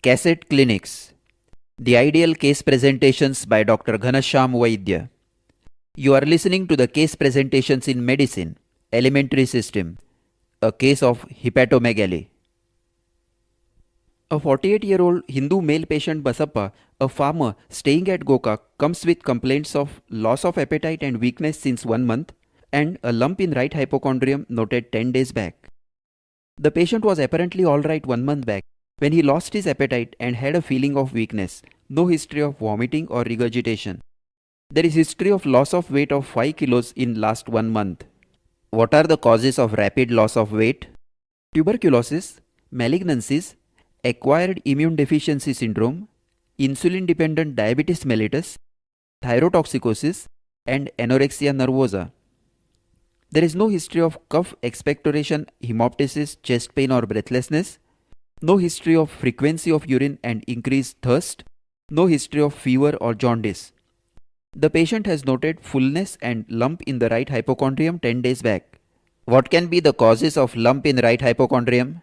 Cassette Clinics. The Ideal Case Presentations by Dr. Ghanashyam Vaidya. You are listening to the case presentations in medicine, elementary system, a case of hepatomegaly. A 48-year-old Hindu male patient Basappa, a farmer staying at Gokak, comes with complaints of loss of appetite and weakness since 1 month and a lump in right hypochondrium noted 10 days back. The patient was apparently alright 1 month back when he lost his appetite and had a feeling of weakness. No history of vomiting or regurgitation. There is history of loss of weight of 5 kilos in last 1 month. What are the causes of rapid loss of weight? Tuberculosis, malignancies, acquired immune deficiency syndrome, insulin-dependent diabetes mellitus, thyrotoxicosis, and anorexia nervosa. There is no history of cough, expectoration, hemoptysis, chest pain or breathlessness. No history of frequency of urine and increased thirst. No history of fever or jaundice. The patient has noted fullness and lump in the right hypochondrium 10 days back. What can be the causes of lump in right hypochondrium?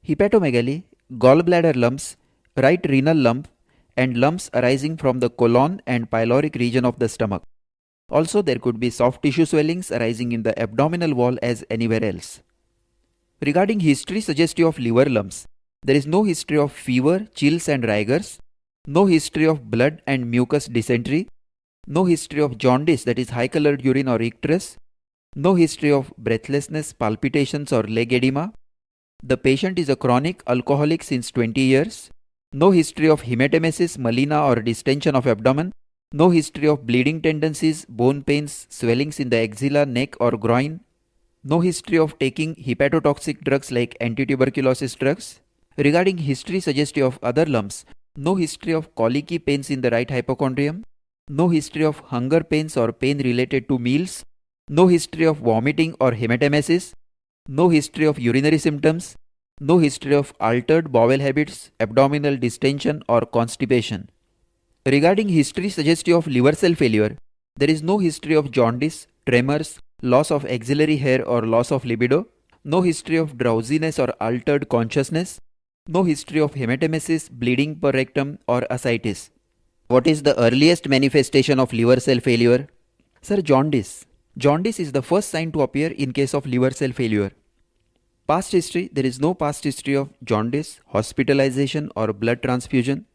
Hepatomegaly, gallbladder lumps, right renal lump, and lumps arising from the colon and pyloric region of the stomach. Also, there could be soft tissue swellings arising in the abdominal wall as anywhere else. Regarding history suggestive of liver lumps, there is no history of fever, chills and rigors, no history of blood and mucus dysentery, no history of jaundice, that is high colored urine or icterus, no history of breathlessness, palpitations or leg edema. The patient is a chronic alcoholic since 20 years, no history of hematemesis, melena or distension of abdomen, no history of bleeding tendencies, bone pains, swellings in the axilla, neck or groin, no history of taking hepatotoxic drugs like antituberculosis drugs. Regarding history suggestive of other lumps, no history of colicky pains in the right hypochondrium, no history of hunger pains or pain related to meals, no history of vomiting or hematemesis, no history of urinary symptoms, no history of altered bowel habits, abdominal distension or constipation. Regarding history suggestive of liver cell failure, there is no history of jaundice, tremors, loss of axillary hair or loss of libido, no history of drowsiness or altered consciousness, no history of hematemesis, bleeding per rectum or ascites. What is the earliest manifestation of liver cell failure? Sir, jaundice. Jaundice is the first sign to appear in case of liver cell failure. Past history, there is no past history of jaundice, hospitalization or blood transfusion.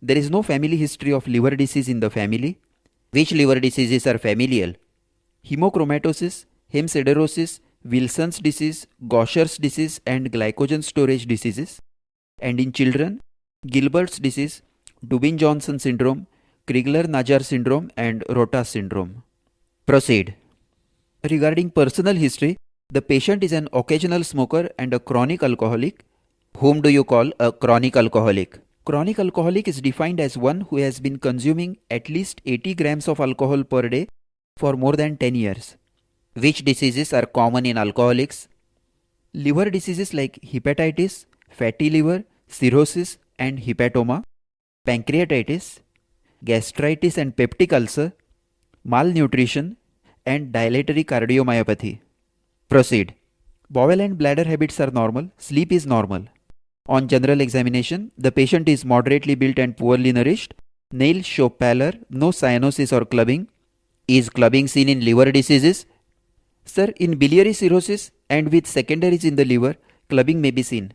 There is no family history of liver disease in the family. Which liver diseases are familial? Hemochromatosis, hemosiderosis, Wilson's disease, Gaucher's disease and glycogen storage diseases. And in children, Gilbert's disease, Dubin-Johnson syndrome, Crigler-Najjar syndrome and Rotas syndrome. Proceed. Regarding personal history, the patient is an occasional smoker and a chronic alcoholic. Whom do you call a chronic alcoholic? Chronic alcoholic is defined as one who has been consuming at least 80 grams of alcohol per day for more than 10 years. Which diseases are common in alcoholics? Liver diseases like hepatitis, fatty liver, cirrhosis and hepatoma, pancreatitis, gastritis and peptic ulcer, malnutrition and dilatory cardiomyopathy. Proceed. Bowel and bladder habits are normal, sleep is normal. On general examination, the patient is moderately built and poorly nourished. Nails show pallor, no cyanosis or clubbing. Is clubbing seen in liver diseases? Sir, in biliary cirrhosis and with secondaries in the liver, clubbing may be seen.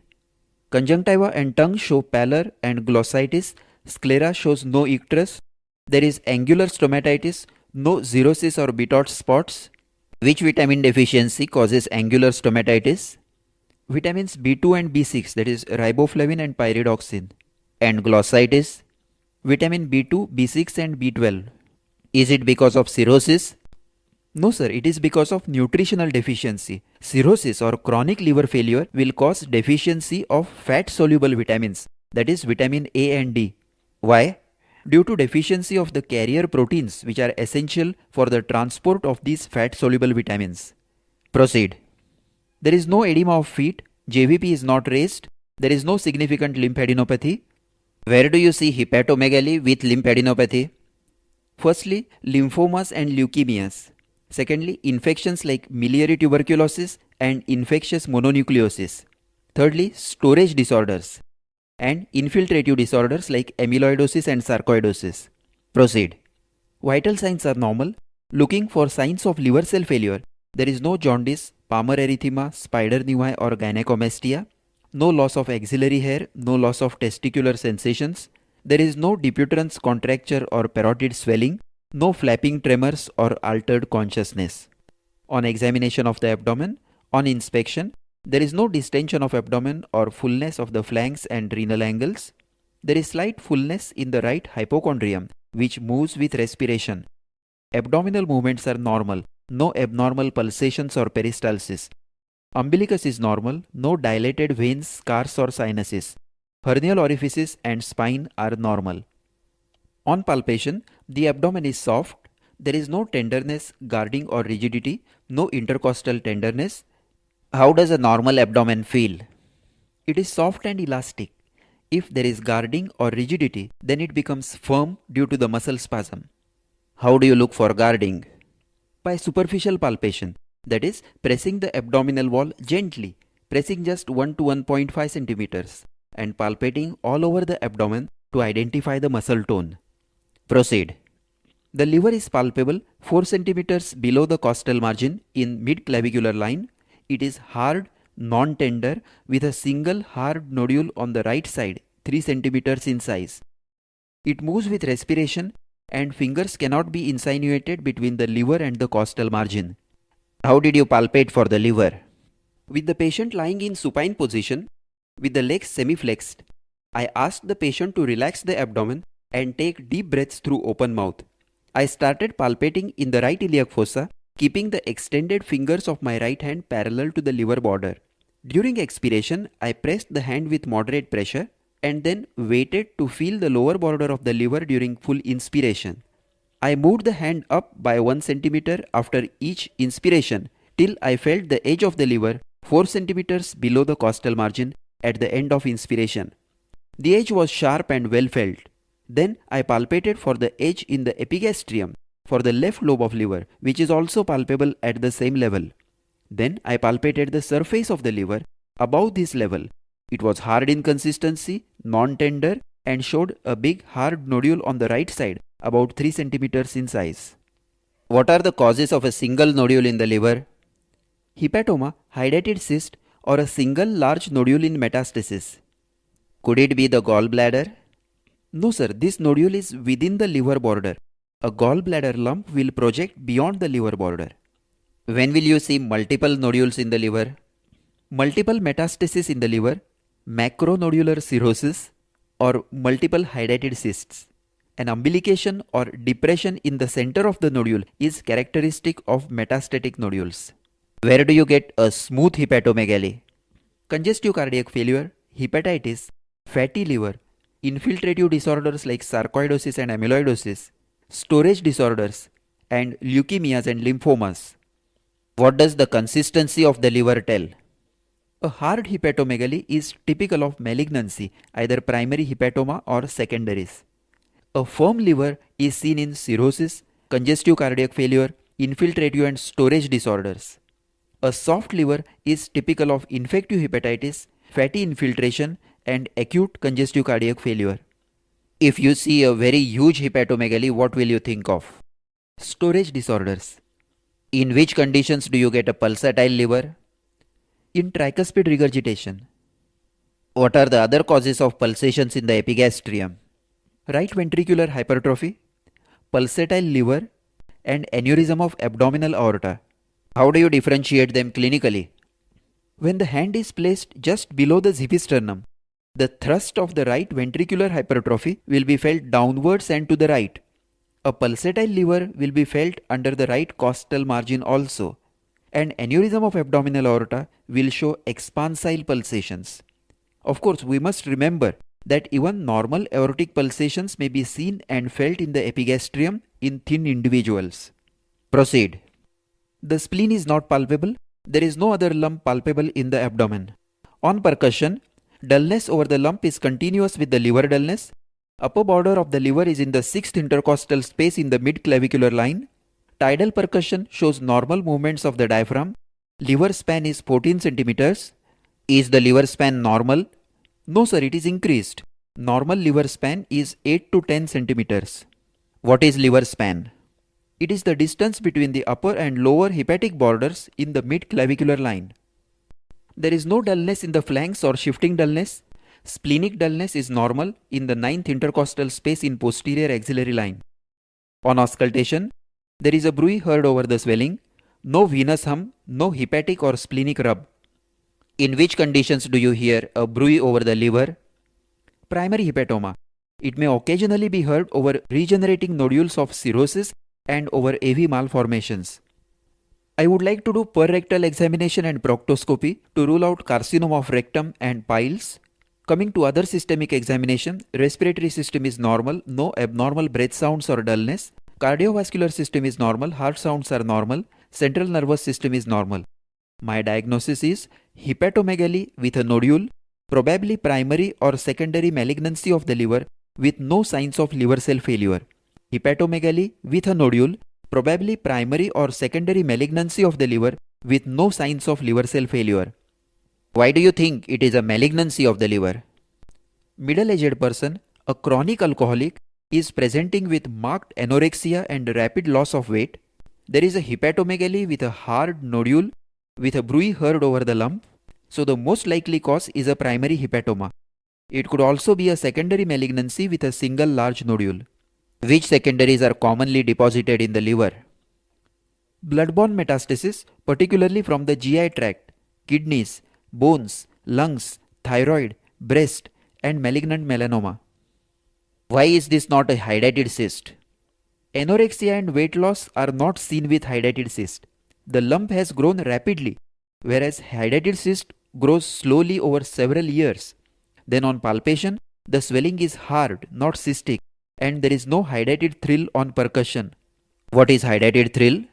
Conjunctiva and tongue show pallor and glossitis. Sclera shows no icterus. There is angular stomatitis, no xerosis or Bitot spots. Which vitamin deficiency causes angular stomatitis? Vitamins B2 and B6, that is riboflavin and pyridoxine. And glossitis? Vitamin B2, B6 and B12. Is it because of cirrhosis? No sir, it is because of nutritional deficiency. Cirrhosis or chronic liver failure will cause deficiency of fat-soluble vitamins, that is vitamin A and D. Why? Due to deficiency of the carrier proteins which are essential for the transport of these fat-soluble vitamins. Proceed. There is no edema of feet, JVP is not raised, there is no significant lymphadenopathy. Where do you see hepatomegaly with lymphadenopathy? Firstly, lymphomas and leukemias. Secondly, infections like miliary tuberculosis and infectious mononucleosis. Thirdly, storage disorders. and infiltrative disorders like amyloidosis and sarcoidosis. Proceed. Vital signs are normal. Looking for signs of liver cell failure. There is no jaundice, palmar erythema, spider nevi or gynecomastia. No loss of axillary hair, no loss of testicular sensations. There is no deputerance contracture or parotid swelling, no flapping tremors or altered consciousness. On examination of the abdomen, on inspection, there is no distension of abdomen or fullness of the flanks and renal angles. There is slight fullness in the right hypochondrium, which moves with respiration. Abdominal movements are normal, no abnormal pulsations or peristalsis. Umbilicus is normal, no dilated veins, scars or sinuses. Hernial orifices and spine are normal. On palpation, the abdomen is soft. There is no tenderness, guarding or rigidity, no intercostal tenderness. How does a normal abdomen feel? It is soft and elastic. If there is guarding or rigidity, then it becomes firm due to the muscle spasm. How do you look for guarding? By superficial palpation, that is, pressing the abdominal wall gently, pressing just 1 to 1.5 centimeters, and palpating all over the abdomen to identify the muscle tone. Proceed. The liver is palpable 4 centimeters below the costal margin in mid-clavicular line. It is hard, non-tender, with a single hard nodule on the right side, 3 centimeters in size. It moves with respiration and fingers cannot be insinuated between the liver and the costal margin. How did you palpate for the liver? With the patient lying in supine position, with the legs semi-flexed, I asked the patient to relax the abdomen and take deep breaths through open mouth. I started palpating in the right iliac fossa, keeping the extended fingers of my right hand parallel to the liver border. During expiration, I pressed the hand with moderate pressure and then waited to feel the lower border of the liver during full inspiration. I moved the hand up by 1 centimeter after each inspiration till I felt the edge of the liver 4 centimeters below the costal margin at the end of inspiration. The edge was sharp and well felt. Then I palpated for the edge in the epigastrium for the left lobe of liver, which is also palpable at the same level. Then I palpated the surface of the liver above this level. It was hard in consistency, non-tender, and showed a big hard nodule on the right side, about 3 centimeters in size. What are the causes of a single nodule in the liver? Hepatoma, hydatid cyst, or a single large nodule in metastasis. Could it be the gallbladder? No sir, this nodule is within the liver border. A gallbladder lump will project beyond the liver border. When will you see multiple nodules in the liver? Multiple metastasis in the liver, macronodular cirrhosis, or multiple hydatid cysts. An umbilication or depression in the center of the nodule is characteristic of metastatic nodules. Where do you get a smooth hepatomegaly? Congestive cardiac failure, hepatitis, fatty liver, infiltrative disorders like sarcoidosis and amyloidosis, storage disorders, and leukemias and lymphomas. What does the consistency of the liver tell? A hard hepatomegaly is typical of malignancy, either primary hepatoma or secondaries. A firm liver is seen in cirrhosis, congestive cardiac failure, infiltrative and storage disorders. A soft liver is typical of infective hepatitis, fatty infiltration, and acute congestive cardiac failure. If you see a very huge hepatomegaly, what will you think of? Storage disorders. In which conditions do you get a pulsatile liver? In tricuspid regurgitation. What are the other causes of pulsations in the epigastrium? Right ventricular hypertrophy, pulsatile liver, and aneurysm of abdominal aorta. How do you differentiate them clinically? When the hand is placed just below the xiphisternum, the thrust of the right ventricular hypertrophy will be felt downwards and to the right. A pulsatile liver will be felt under the right costal margin also. And aneurysm of abdominal aorta will show expansile pulsations. Of course, we must remember that even normal aortic pulsations may be seen and felt in the epigastrium in thin individuals. Proceed. The spleen is not palpable. There is no other lump palpable in the abdomen. On percussion, dullness over the lump is continuous with the liver dullness. Upper border of the liver is in the 6th intercostal space in the mid-clavicular line. Tidal percussion shows normal movements of the diaphragm. Liver span is 14 centimeters. Is the liver span normal? No, sir, it is increased. Normal liver span is 8 to 10 centimeters. What is liver span? It is the distance between the upper and lower hepatic borders in the mid-clavicular line. There is no dullness in the flanks or shifting dullness. Splenic dullness is normal in the ninth intercostal space in posterior axillary line. On auscultation, there is a bruit heard over the swelling, no venous hum, no hepatic or splenic rub. In which conditions do you hear a bruit over the liver? Primary hepatoma. It may occasionally be heard over regenerating nodules of cirrhosis and over AV malformations. I would like to do per-rectal examination and proctoscopy to rule out carcinoma of rectum and piles. Coming to other systemic examination, respiratory system is normal, no abnormal breath sounds or dullness. Cardiovascular system is normal, heart sounds are normal, central nervous system is normal. My diagnosis is hepatomegaly with a nodule, probably primary or secondary malignancy of the liver with no signs of liver cell failure. Hepatomegaly with a nodule, probably primary or secondary malignancy of the liver with no signs of liver cell failure. Why do you think it is a malignancy of the liver? Middle-aged person, a chronic alcoholic, is presenting with marked anorexia and rapid loss of weight. There is a hepatomegaly with a hard nodule with a bruit heard over the lump. So the most likely cause is a primary hepatoma. It could also be a secondary malignancy with a single large nodule. Which secondaries are commonly deposited in the liver? Bloodborne metastasis, particularly from the GI tract, kidneys, bones, lungs, thyroid, breast, and malignant melanoma. Why is this not a hydatid cyst? Anorexia and weight loss are not seen with hydatid cyst. The lump has grown rapidly, whereas hydatid cyst grows slowly over several years. Then on palpation, the swelling is hard, not cystic, and there is no hydatid thrill on percussion. What is hydatid thrill?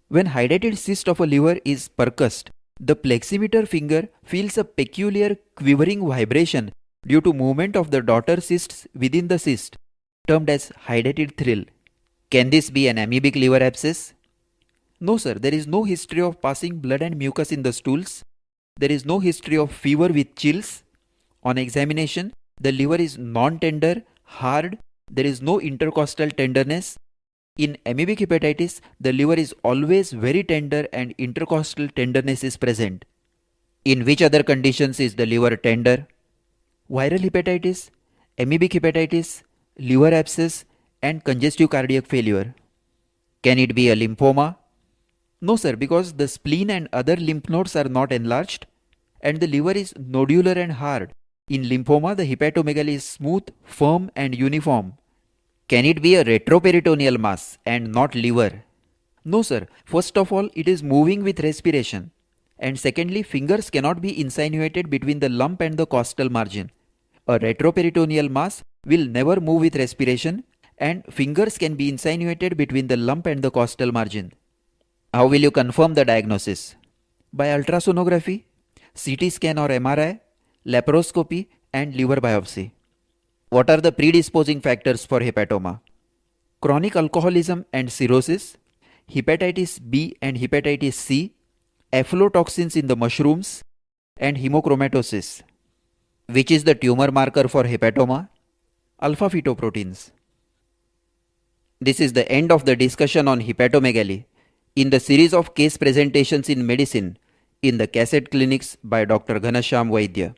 When hydatid cyst of a liver is percussed, the pleximeter finger feels a peculiar quivering vibration due to movement of the daughter cysts within the cyst, termed as hydatid thrill. Can this be an amoebic liver abscess? No, sir, there is no history of passing blood and mucus in the stools. There is no history of fever with chills. On examination, the liver is non-tender, hard. There is no intercostal tenderness. In amoebic hepatitis, the liver is always very tender and intercostal tenderness is present. In which other conditions is the liver tender? Viral hepatitis, amoebic hepatitis, liver abscess, and congestive cardiac failure. Can it be a lymphoma? No, sir, because the spleen and other lymph nodes are not enlarged and the liver is nodular and hard. In lymphoma, the hepatomegaly is smooth, firm, and uniform. Can it be a retroperitoneal mass and not liver? No, sir. First of all, it is moving with respiration. And secondly, fingers cannot be insinuated between the lump and the costal margin. A retroperitoneal mass will never move with respiration and fingers can be insinuated between the lump and the costal margin. How will you confirm the diagnosis? By ultrasonography, CT scan or MRI, laparoscopy, and liver biopsy. What are the predisposing factors for hepatoma? Chronic alcoholism and cirrhosis, hepatitis B and hepatitis C, aflatoxins in the mushrooms, and hemochromatosis. Which is the tumor marker for hepatoma? Alpha fetoproteins. This is the end of the discussion on hepatomegaly in the series of case presentations in medicine in the cassette clinics by Dr. Ghanashyam Vaidya.